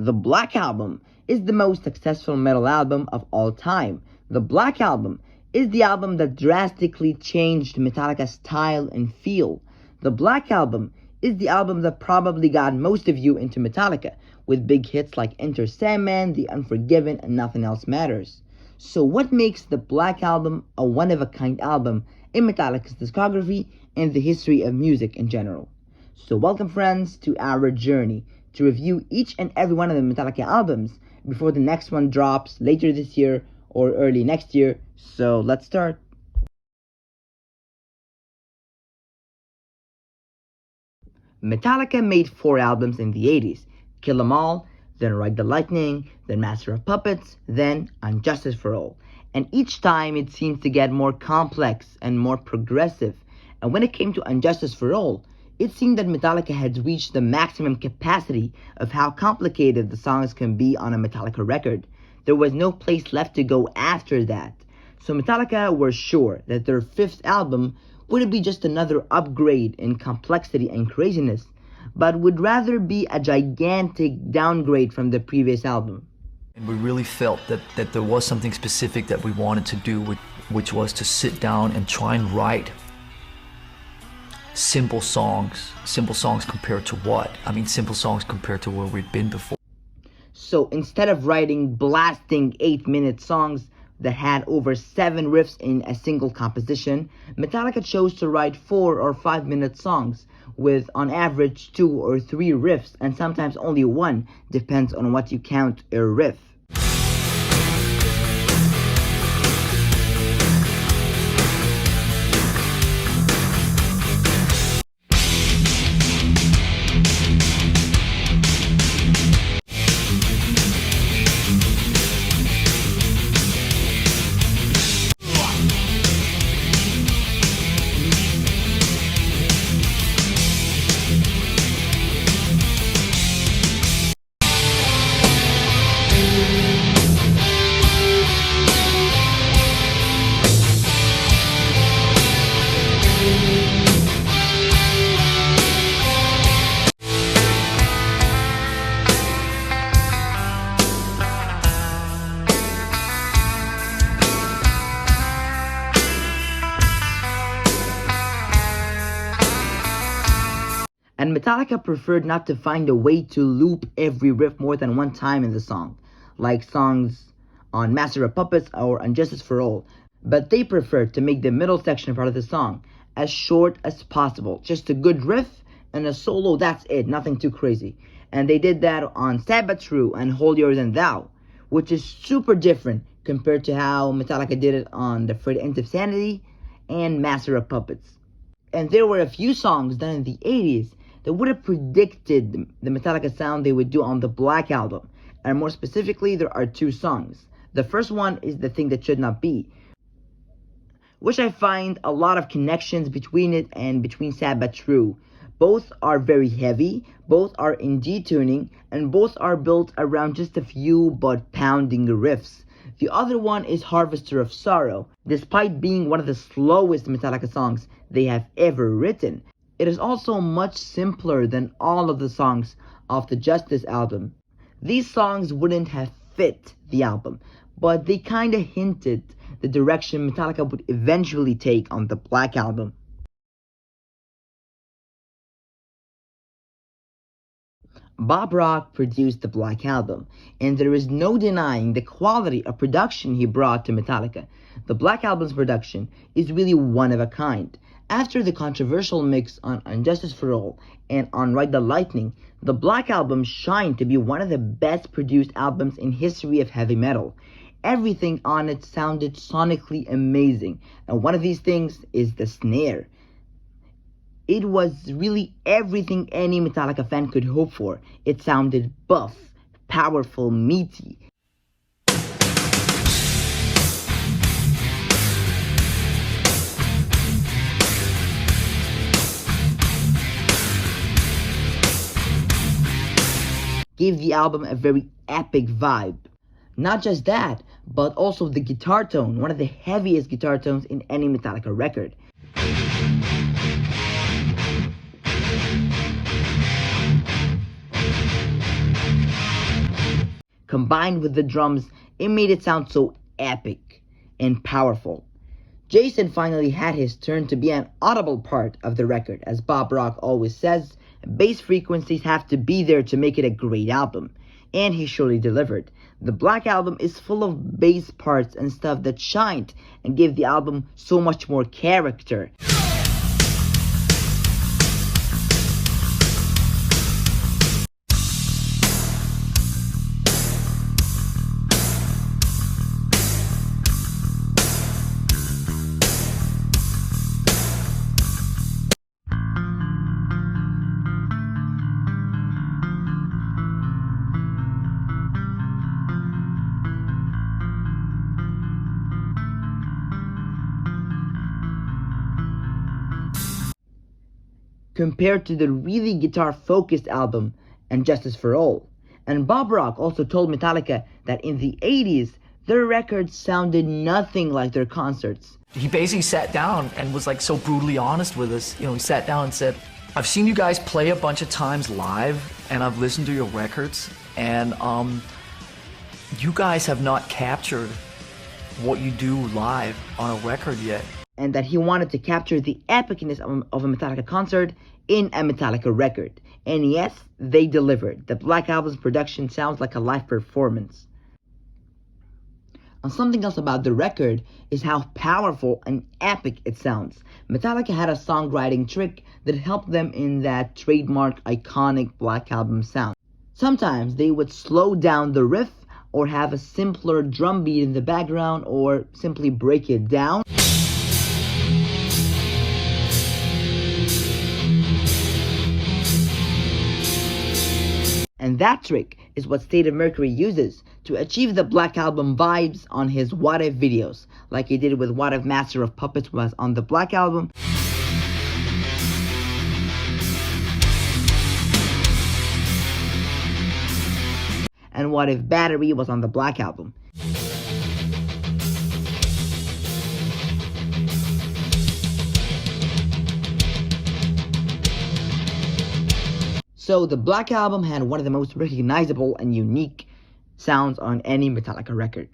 The Black Album is the most successful metal album of all time. The Black Album is the album that drastically changed Metallica's style and feel. The Black Album is the album that probably got most of you into Metallica, with big hits like Enter Sandman, The Unforgiven, and Nothing Else Matters. So what makes the Black Album a one-of-a-kind album in Metallica's discography and the history of music in general? So welcome friends to our journey to review each and every one of the Metallica albums before the next one drops later this year or early next year. So let's start. Metallica made 4 albums in the 80s, Kill 'Em All, then Ride the Lightning, then Master of Puppets, then Justice For All. And each time it seems to get more complex and more progressive. And when it came to Justice For All, it seemed that Metallica had reached the maximum capacity of how complicated the songs can be on a Metallica record. There was no place left to go after that. So Metallica were sure that their 5th album wouldn't be just another upgrade in complexity and craziness, but would rather be a gigantic downgrade from the previous album. And we really felt that there was something specific that we wanted to do, which was to sit down and try and write simple songs. Simple songs compared to what? I mean, simple songs compared to where we'd been before. So instead of writing blasting 8-minute songs that had over 7 riffs in a single composition, Metallica chose to write 4 or 5-minute songs with on average 2 or 3 riffs, and sometimes only 1, depends on what you count a riff. And Metallica preferred not to find a way to loop every riff more than 1 time in the song, like songs on Master of Puppets or Justice For All, but they preferred to make the middle section part of the song as short as possible, just a good riff and a solo, that's it, nothing too crazy. And they did that on Sad But True and Holier Than Thou, which is super different compared to how Metallica did it on The Freight End of Sanity and Master of Puppets. And there were a few songs done in the 80s that would have predicted the Metallica sound they would do on the Black Album. And more specifically, there are 2 songs. The first one is The Thing That Should Not Be, which I find a lot of connections between it and between Sad But True. Both are very heavy, both are in G tuning, and both are built around just a few but pounding riffs. The other one is Harvester of Sorrow. Despite being one of the slowest Metallica songs they have ever written, it is also much simpler than all of the songs off the Justice album. These songs wouldn't have fit the album, but they kinda hinted the direction Metallica would eventually take on the Black Album. Bob Rock produced the Black Album, and there is no denying the quality of production he brought to Metallica. The Black Album's production is really one of a kind. After the controversial mix on Justice For All and on Ride the Lightning, the Black Album shined to be one of the best produced albums in history of heavy metal. Everything on it sounded sonically amazing, and one of these things is the snare. It was really everything any Metallica fan could hope for. It sounded buff, powerful, meaty. Gave the album a very epic vibe. Not just that, but also the guitar tone, one of the heaviest guitar tones in any Metallica record. combined with the drums, it made it sound so epic and powerful. Jason finally had his turn to be an audible part of the record. As Bob Rock always says, bass frequencies have to be there to make it a great album. And he surely delivered. The Black Album is full of bass parts and stuff that shined and gave the album so much more character. Compared to the really guitar-focused album and Justice For All. And Bob Rock also told Metallica that in the 80s, their records sounded nothing like their concerts. He basically sat down and was like so brutally honest with us. You know, he sat down and said, I've seen you guys play a bunch of times live, and I've listened to your records, and you guys have not captured what you do live on a record yet. And that he wanted to capture the epicness of a Metallica concert in a Metallica record. And yes, they delivered. The Black Album's production sounds like a live performance. And something else about the record is how powerful and epic it sounds. Metallica had a songwriting trick that helped them in that trademark iconic Black Album sound. Sometimes they would slow down the riff or have a simpler drum beat in the background or simply break it down. And that trick is what State of Mercury uses to achieve the Black Album vibes on his What If videos, like he did with What If Master of Puppets was on the Black Album, and What If Battery was on the Black Album. So the Black Album had one of the most recognizable and unique sounds on any Metallica record.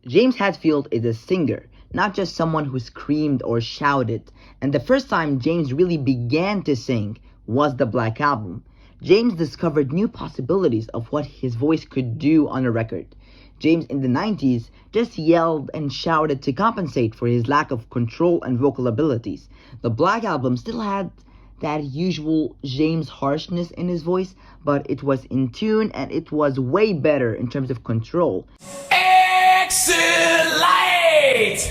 James Hetfield is a singer, not just someone who screamed or shouted, and the first time James really began to sing was the Black Album. James discovered new possibilities of what his voice could do on a record. James in the 90s just yelled and shouted to compensate for his lack of control and vocal abilities. The Black Album still had that usual James harshness in his voice, but it was in tune and it was way better in terms of control. Exit light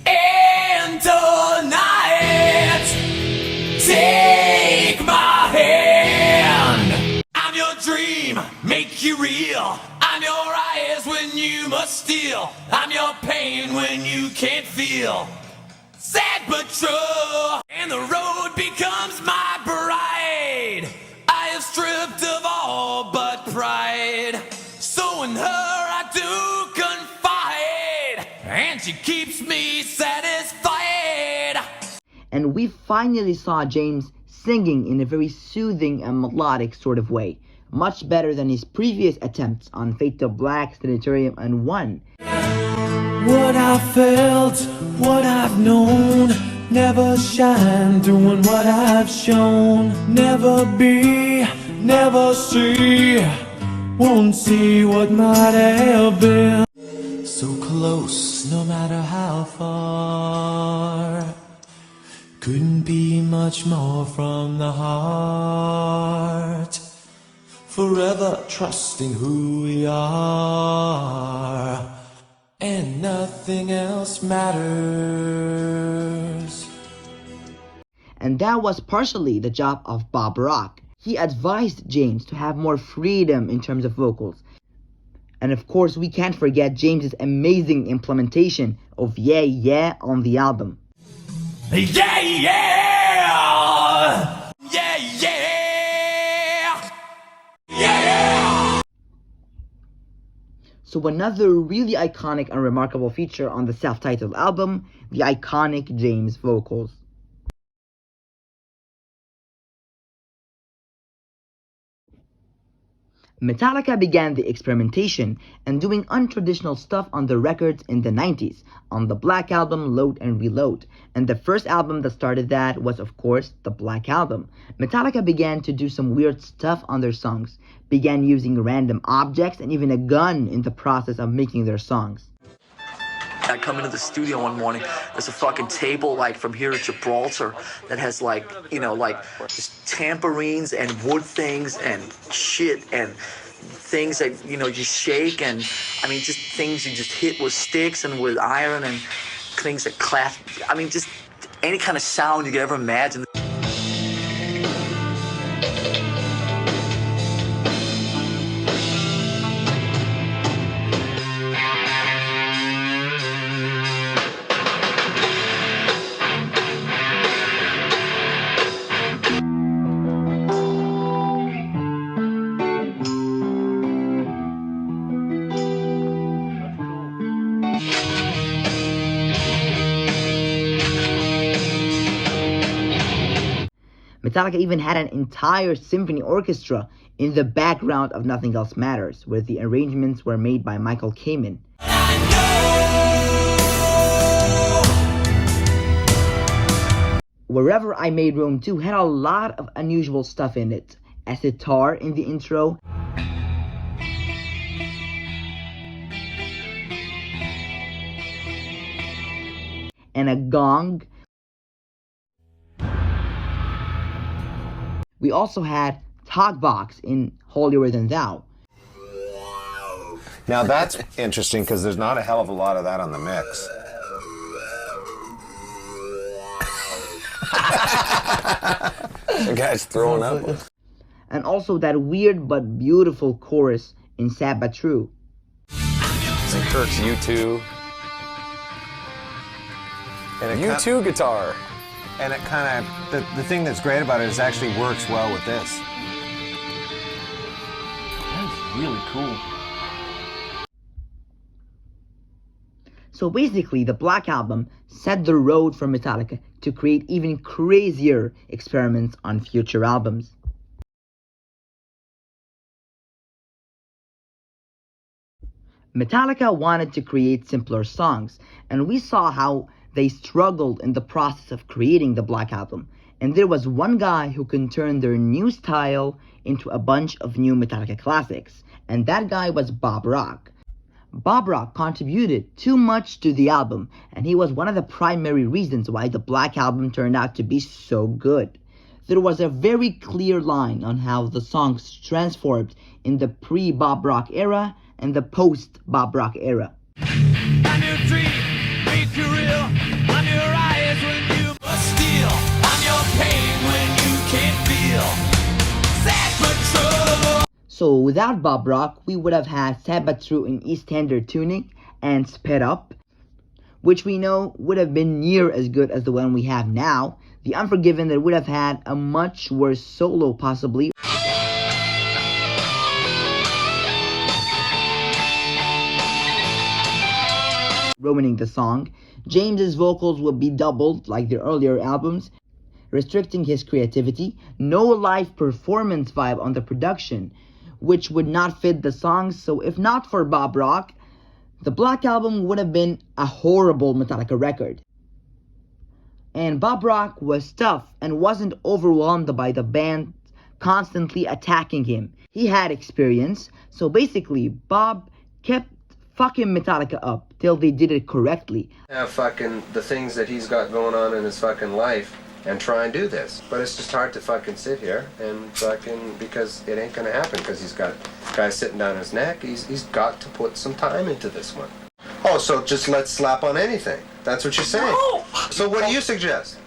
and tonight, take my hand. I'm your dream, make you real. I'm your eyes when you must steal. I'm your pain when you can't feel. Sad but true, and the road becomes my bride. I have stripped of all but pride. So in her I do confide, and she keeps me satisfied. And we finally saw James singing in a very soothing and melodic sort of way. Much better than his previous attempts on Fade to Black, Sanitarium, and One. What I felt, what I've known, never shine doing what I've shown. Never be, never see, won't see what might have been. So close, no matter how far, couldn't be much more from the heart. Forever trusting who we are, and nothing else matters. And that was partially the job of Bob Rock. He advised James to have more freedom in terms of vocals. And of course, we can't forget James's amazing implementation of Yeah Yeah on the album. Yeah, yeah! Yeah, yeah! Yeah! So another really iconic and remarkable feature on the self-titled album, the iconic James vocals. Metallica began the experimentation and doing untraditional stuff on the records in the 90s, on the Black Album, Load and Reload. And the first album that started that was, of course, the Black Album. Metallica began to do some weird stuff on their songs, began using random objects and even a gun in the process of making their songs. I come into the studio one morning, there's a fucking table like from here to Gibraltar that has like, you know, like just tambourines and wood things and shit and things that, you know, you shake and, I mean, just things you just hit with sticks and with iron and things that clap. I mean, just any kind of sound you could ever imagine. Metallica even had an entire symphony orchestra in the background of Nothing Else Matters, where the arrangements were made by Michael Kamen. Wherever I Made Room 2 had a lot of unusual stuff in it. A sitar in the intro, and a gong. We also had Talkbox in Holier Than Thou. Now that's interesting because there's not a hell of a lot of that on the mix. The guy's throwing up. And also that weird but beautiful chorus in Sad But True. And Kirk's U2. And U2 guitar. And it kind of, the thing that's great about it is it actually works well with this. That's really cool. So basically, the Black Album set the road for Metallica to create even crazier experiments on future albums. Metallica wanted to create simpler songs, and we saw how they struggled in the process of creating the Black Album. And there was one guy who can turn their new style into a bunch of new Metallica classics, and that guy was Bob Rock. Bob Rock contributed too much to the album, and he was one of the primary reasons why the Black Album turned out to be so good. There was a very clear line on how the songs transformed in the pre-Bob Rock era and the post-Bob Rock era. I'm your dream, make you real. I'm your eyes when you must steal. I'm your pain when you can't feel. Sad but true. So without Bob Rock, we would have had Sad But True in E standard tuning and sped up, which we know would have been near as good as the one we have now. The Unforgiven that would have had a much worse solo possibly. Ruining the song. James's vocals would be doubled like the earlier albums, restricting his creativity. No live performance vibe on the production, which would not fit the songs. So if not for Bob Rock, the Black Album would have been a horrible Metallica record. And Bob Rock was tough and wasn't overwhelmed by the band constantly attacking him. He had experience, so basically Bob kept fucking Metallica up till they did it correctly. Fucking the things that he's got going on in his fucking life and try and do this. But it's just hard to fucking sit here and fucking, because it ain't gonna happen because he's got guys sitting down his neck. He's got to put some time into this one. Oh, so just let's slap on anything. That's what you're saying. No. So what do you suggest?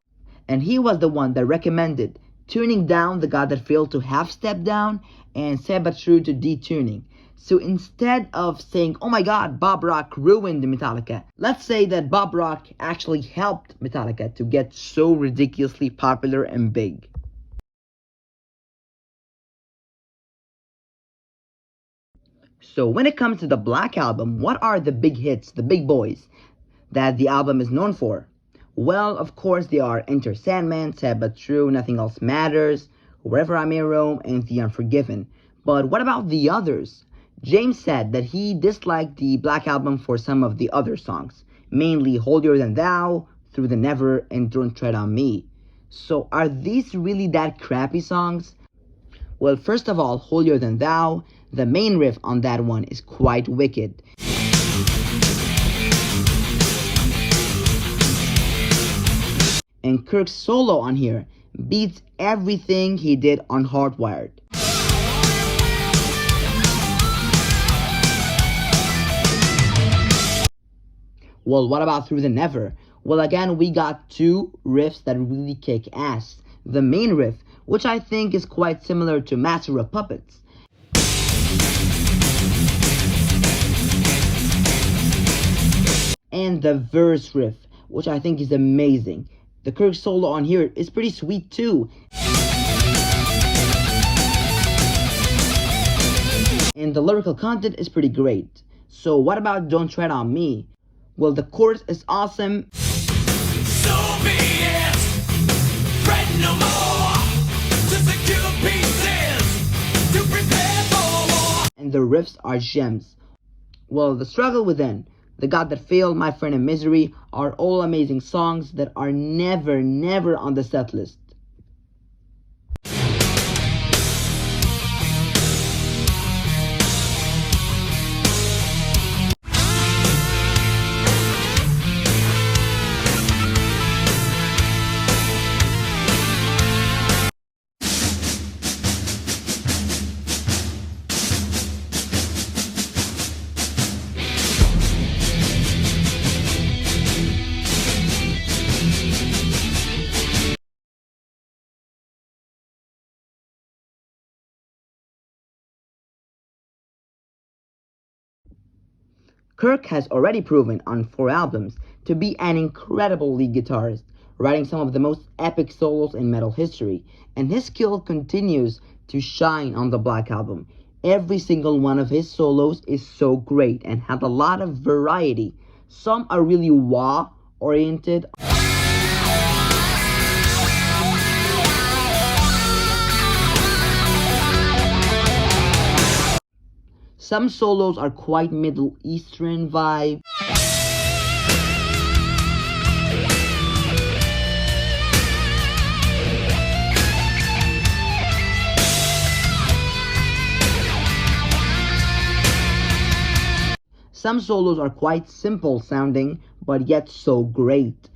And he was the one that recommended tuning down the God That Failed to half step down and Sad But True to detuning. So instead of saying, oh my god, Bob Rock ruined Metallica, let's say that Bob Rock actually helped Metallica to get so ridiculously popular and big. So when it comes to the Black Album, what are the big hits, the big boys, that the album is known for? Well, of course, they are Enter Sandman, Sad But True, Nothing Else Matters, Wherever I May Roam, and The Unforgiven. But what about the others? James said that he disliked the Black Album for some of the other songs, mainly Holier Than Thou, Through the Never, and Don't Tread on Me. So are these really that crappy songs? Well, first of all, Holier Than Thou, the main riff on that one is quite wicked. And Kirk's solo on here beats everything he did on Hardwired. Well, what about Through the Never? Well, again, we got two riffs that really kick ass. The main riff, which I think is quite similar to Master of Puppets. And the verse riff, which I think is amazing. The Kirk solo on here is pretty sweet too. And the lyrical content is pretty great. So what about Don't Tread on Me? Well, the chorus is awesome. So be it. Tread no more. To secure pieces. To prepare for war. And the riffs are gems. Well, The Struggle Within, The God That Failed, My Friend in Misery are all amazing songs that are never on the set list. Kirk has already proven on 4 albums to be an incredible lead guitarist, writing some of the most epic solos in metal history, and his skill continues to shine on the Black Album. Every single one of his solos is so great and has a lot of variety. Some are really wah-oriented. Some solos are quite Middle Eastern vibe. Some solos are quite simple sounding, but yet so great.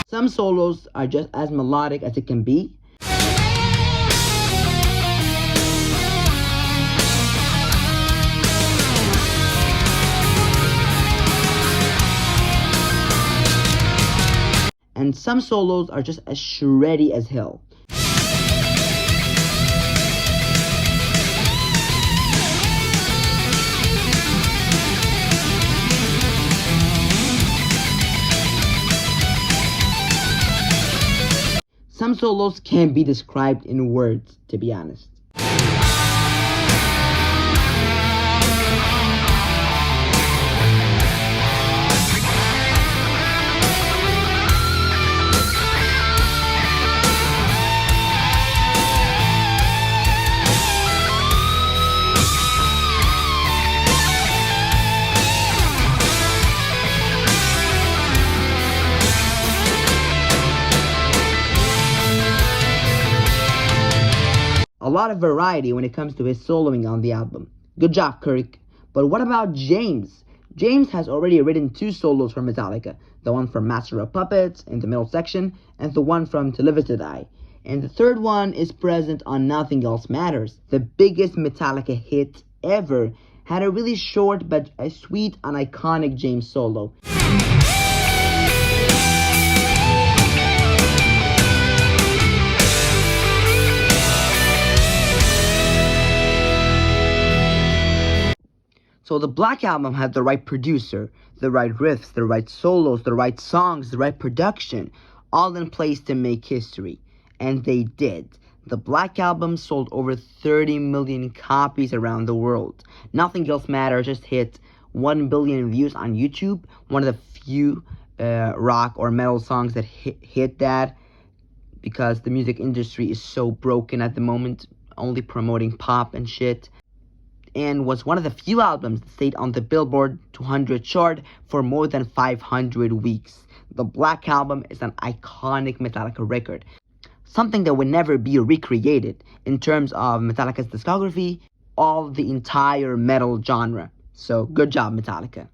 Some solos are just as melodic as it can be. And some solos are just as shreddy as hell. Some solos can't be described in words, to be honest. A lot of variety when it comes to his soloing on the album. Good job, Kirk. But what about James? James has already written 2 solos for Metallica. The one from Master of Puppets in the middle section, and the one from To Live Is To Die. And the third one is present on Nothing Else Matters, the biggest Metallica hit ever. Had a really short but a sweet and iconic James solo. So the Black Album had the right producer, the right riffs, the right solos, the right songs, the right production, all in place to make history. And they did. The Black Album sold over 30 million copies around the world. Nothing Else Matters just hit 1 billion views on YouTube. One of the few rock or metal songs that hit that, because the music industry is so broken at the moment, only promoting pop and shit. And was one of the few albums that stayed on the Billboard 200 chart for more than 500 weeks. The Black Album is an iconic Metallica record, something that would never be recreated in terms of Metallica's discography, all the entire metal genre. So good job, Metallica.